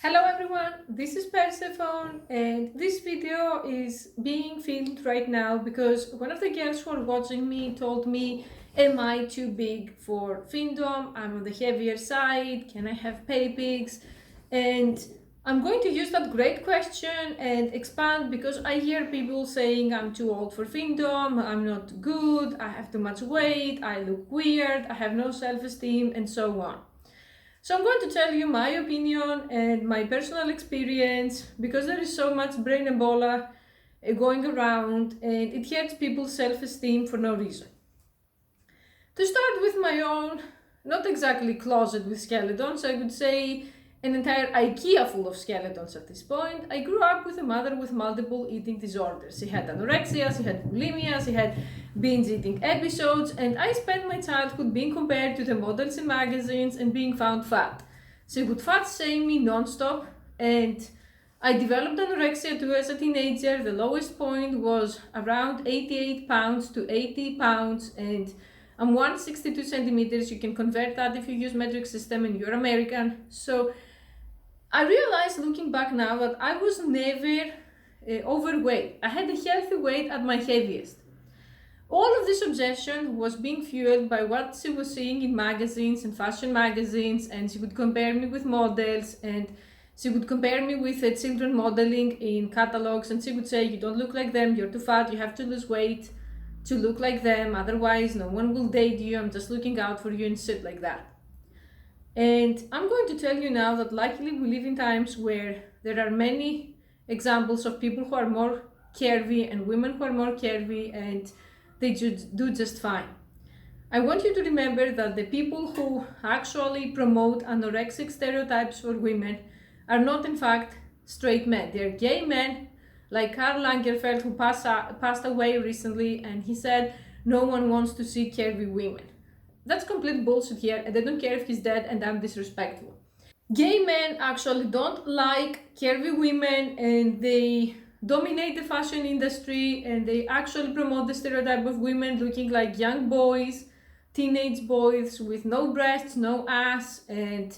Hello everyone, this is Persephone and this video is being filmed right now because one of the girls who are watching me told me, am I too big for Findom? I'm on the heavier side, can I have pay pigs? And I'm going to use that great question and expand because I hear people saying I'm too old for Findom, I'm not good, I have too much weight, I look weird, I have no self-esteem and so on. So I'm going to tell you my opinion and my personal experience because there is so much brain Ebola going around and it hurts people's self-esteem for no reason. To start with my own, not exactly closet with skeletons, I would say an entire IKEA full of skeletons at this point. I grew up with a mother with multiple eating disorders. She had anorexia, she had bulimia, she had binge eating episodes, and I spent my childhood being compared to the models in magazines and being found fat. She would fat shame me non-stop, and I developed anorexia too as a teenager. The lowest point was around 88 pounds to 80 pounds, and I'm 162 centimeters. You can convert that if you use metric system and you're American. So I realized looking back now that I was never overweight. I had a healthy weight at my heaviest. All of this obsession was being fueled by what she was seeing in magazines and fashion magazines, and she would compare me with models, and she would compare me with children modeling in catalogs, and she would say, you don't look like them, you're too fat, you have to lose weight to look like them, otherwise no one will date you, I'm just looking out for you and shit like that. And I'm going to tell you now that luckily we live in times where there are many examples of people who are more curvy and women who are more curvy, and they do just fine. I want you to remember that the people who actually promote anorexic stereotypes for women are not in fact straight men. They're gay men like Karl Lagerfeld, who passed away recently, and he said no one wants to see curvy women. That's complete bullshit here, and I don't care if he's dead and I'm disrespectful. Gay men actually don't like curvy women, and they dominate the fashion industry, and they actually promote the stereotype of women looking like young boys, teenage boys with no breasts, no ass, and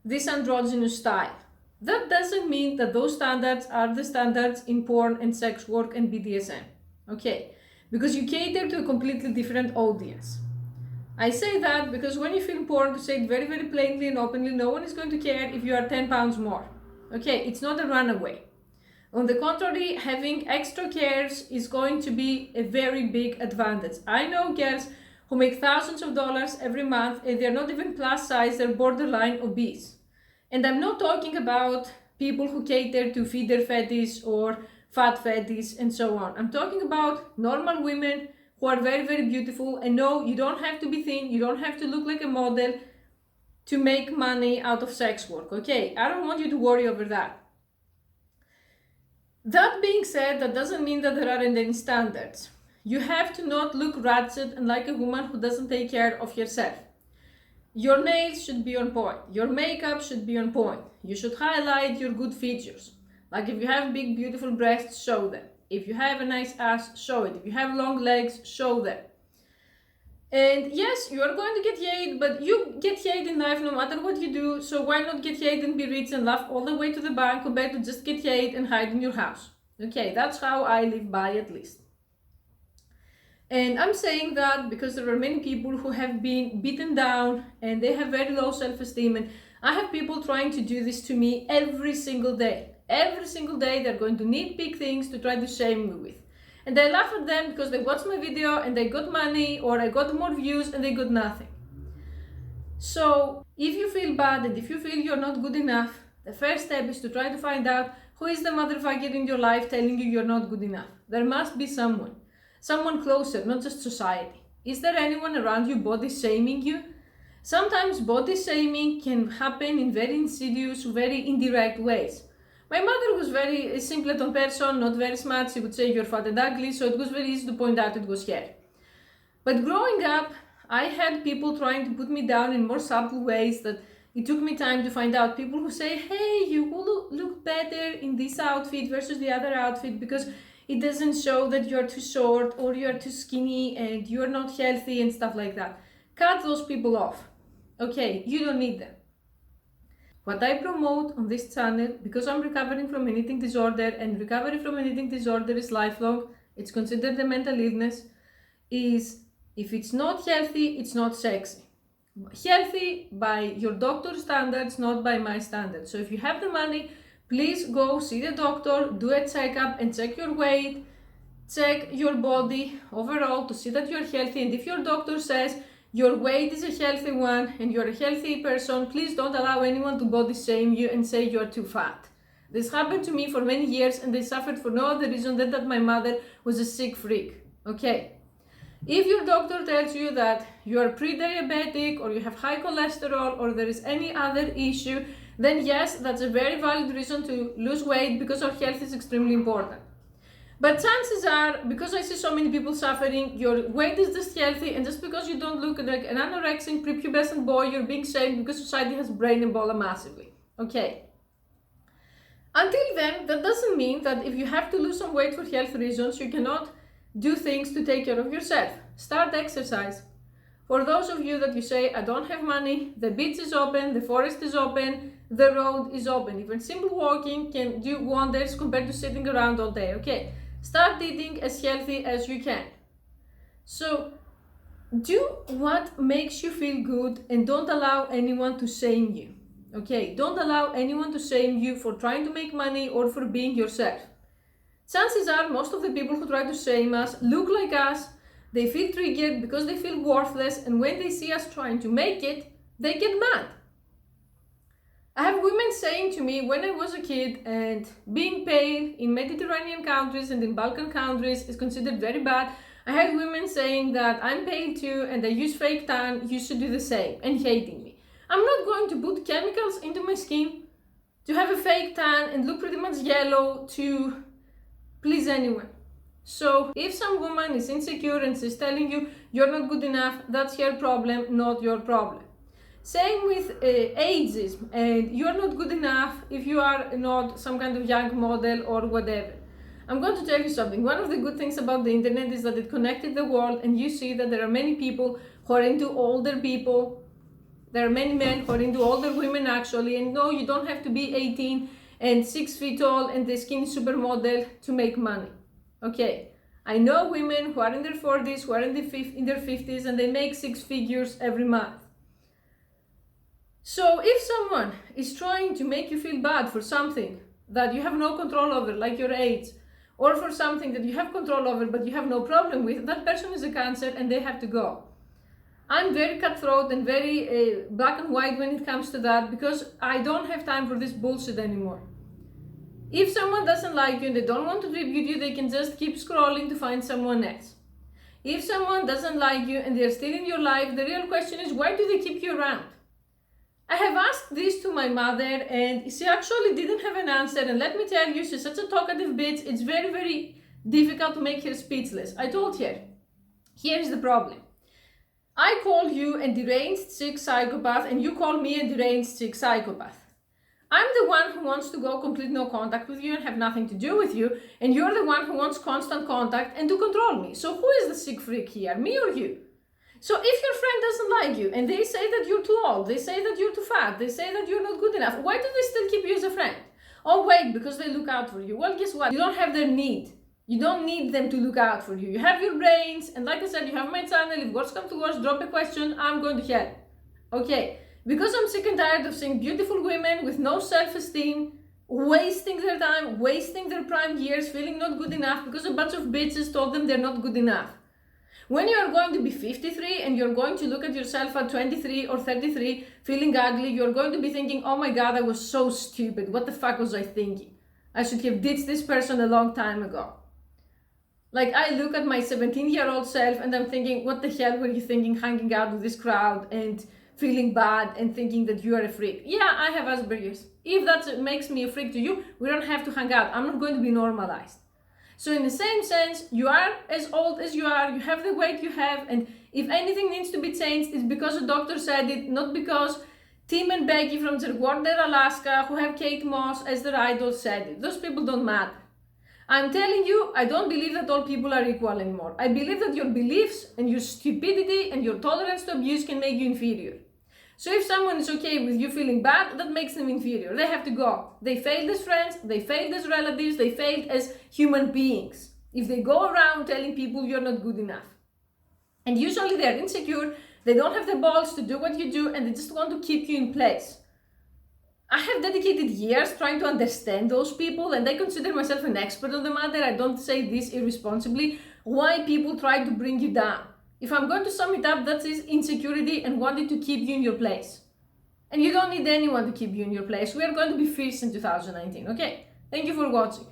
this androgynous style. That doesn't mean that those standards are the standards in porn and sex work and BDSM, okay? Because you cater to a completely different audience. I say that because when you film porn, to say it very, very plainly and openly, no one is going to care if you are 10 pounds more. Okay, it's not a runaway. On the contrary, having extra curves is going to be a very big advantage. I know girls who make thousands of dollars every month and they're not even plus size, they're borderline obese. And I'm not talking about people who cater to feeder fetish or fat fetish and so on. I'm talking about normal women who are very, very beautiful. And no, you don't have to be thin, you don't have to look like a model to make money out of sex work, okay? I don't want you to worry over that. That being said, that doesn't mean that there aren't any standards. You have to not look ratchet and like a woman who doesn't take care of herself. Your nails should be on point. Your makeup should be on point. You should highlight your good features. Like if you have big, beautiful breasts, show them. If you have a nice ass, show it. If you have long legs, show them. And yes, you are going to get hate, but you get hate in life no matter what you do, so why not get hate and be rich and laugh all the way to the bank compared to just get hate and hide in your house? Okay, that's how I live by, at least. And I'm saying that because there are many people who have been beaten down and they have very low self-esteem, and I have people trying to do this to me every single day. Every single day they're going to nitpick things to try to shame me with. And I laugh at them because they watched my video and they got money, or I got more views and they got nothing. So if you feel bad and if you feel you're not good enough, the first step is to try to find out who is the motherfucker in your life telling you you're not good enough. There must be someone. Someone closer, not just society. Is there anyone around you body shaming you? Sometimes body shaming can happen in very insidious, very indirect ways. My mother was very simpleton person, not very smart. She would say you're fat and ugly, so it was very easy to point out it was her. But growing up, I had people trying to put me down in more subtle ways that it took me time to find out. People who say, hey, you will look better in this outfit versus the other outfit because it doesn't show that you're too short or you're too skinny and you're not healthy and stuff like that. Cut those people off. Okay, you don't need them. What I promote on this channel, because I'm recovering from an eating disorder, and recovery from an eating disorder is lifelong, it's considered a mental illness, is if it's not healthy, it's not sexy. Healthy by your doctor's standards, not by my standards. So if you have the money, please go see the doctor, do a checkup and check your weight, check your body overall to see that you're healthy. And if your doctor says your weight is a healthy one and you're a healthy person, please don't allow anyone to body shame you and say you're too fat. This happened to me for many years and I suffered for no other reason than that my mother was a sick freak. Okay. If your doctor tells you that you are pre-diabetic or you have high cholesterol or there is any other issue, then yes, that's a very valid reason to lose weight because our health is extremely important. But chances are, because I see so many people suffering, your weight is just healthy, and just because you don't look like an anorexic prepubescent boy, you're being shamed because society has brain Ebola massively. Okay. Until then, that doesn't mean that if you have to lose some weight for health reasons, you cannot do things to take care of yourself. Start exercise. For those of you that you say, I don't have money, the beach is open, the forest is open, the road is open. Even simple walking can do wonders compared to sitting around all day. Okay, start eating as healthy as you can. So do what makes you feel good and don't allow anyone to shame you. Okay, don't allow anyone to shame you for trying to make money or for being yourself. Chances are most of the people who try to shame us look like us, they feel triggered because they feel worthless, and when they see us trying to make it, they get mad. I have women saying to me when I was a kid, and being pale in Mediterranean countries and in Balkan countries is considered very bad. I had women saying that I'm pale too and I use fake tan, you should do the same, and hating me. I'm not going to put chemicals into my skin to have a fake tan and look pretty much yellow to please anyone. So if some woman is insecure and she's telling you you're not good enough, that's her problem, not your problem. Same with ageism, and you're not good enough if you are not some kind of young model or whatever. I'm going to tell you something. One of the good things about the internet is that it connected the world, and you see that there are many people who are into older people. There are many men who are into older women actually, and no, you don't have to be 18 and 6 feet tall and the skinny supermodel to make money. Okay, I know women who are in their 40s, who are in their 50s, and they make 6 figures every month. So if someone is trying to make you feel bad for something that you have no control over, like your age, or for something that you have control over but you have no problem with, that person is a cancer and they have to go. I'm very cutthroat and very black and white when it comes to that, because I don't have time for this bullshit anymore. If someone doesn't like you and they don't want to tribute you, they can just keep scrolling to find someone else. If someone doesn't like you and they're still in your life, the real question is, why do they keep you around? I have asked this to my mother and she actually didn't have an answer, and let me tell you, she's such a talkative bitch, it's very, very difficult to make her speechless. I told her, here's the problem. I call you a deranged sick psychopath and you call me a deranged sick psychopath. I'm the one who wants to go complete no contact with you and have nothing to do with you, and you're the one who wants constant contact and to control me. So who is the sick freak here, me or you? So if your friend doesn't like you and they say that you're too old, they say that you're too fat, they say that you're not good enough, why do they still keep you as a friend? Oh wait, because they look out for you. Well, guess what? You don't have their need. You don't need them to look out for you. You have your brains, and like I said, you have my channel. If worse comes to worse, drop a question, I'm going to help. Okay, because I'm sick and tired of seeing beautiful women with no self-esteem, wasting their time, wasting their prime years, feeling not good enough because a bunch of bitches told them they're not good enough. When you are going to be 53 and you're going to look at yourself at 23 or 33 feeling ugly, you're going to be thinking, oh my god, I was so stupid. What the fuck was I thinking? I should have ditched this person a long time ago. Like, I look at my 17-year-old self and I'm thinking, what the hell were you thinking hanging out with this crowd and feeling bad and thinking that you are a freak? Yeah, I have Asperger's. If that makes me a freak to you, we don't have to hang out. I'm not going to be normalized. So in the same sense, you are as old as you are, you have the weight you have, and if anything needs to be changed, it's because a doctor said it, not because Tim and Becky from Clearwater, Alaska, who have Kate Moss as their idol, said it. Those people don't matter. I'm telling you, I don't believe that all people are equal anymore. I believe that your beliefs and your stupidity and your tolerance to abuse can make you inferior. So if someone is okay with you feeling bad, that makes them inferior. They have to go. They failed as friends, they failed as relatives, they failed as human beings. If they go around telling people you're not good enough. And usually they're insecure, they don't have the balls to do what you do, and they just want to keep you in place. I have dedicated years trying to understand those people, and I consider myself an expert on the matter. I don't say this irresponsibly. Why people try to bring you down. If I'm going to sum it up, that is insecurity and wanting to keep you in your place. And you don't need anyone to keep you in your place. We are going to be fierce in 2019, okay? Thank you for watching.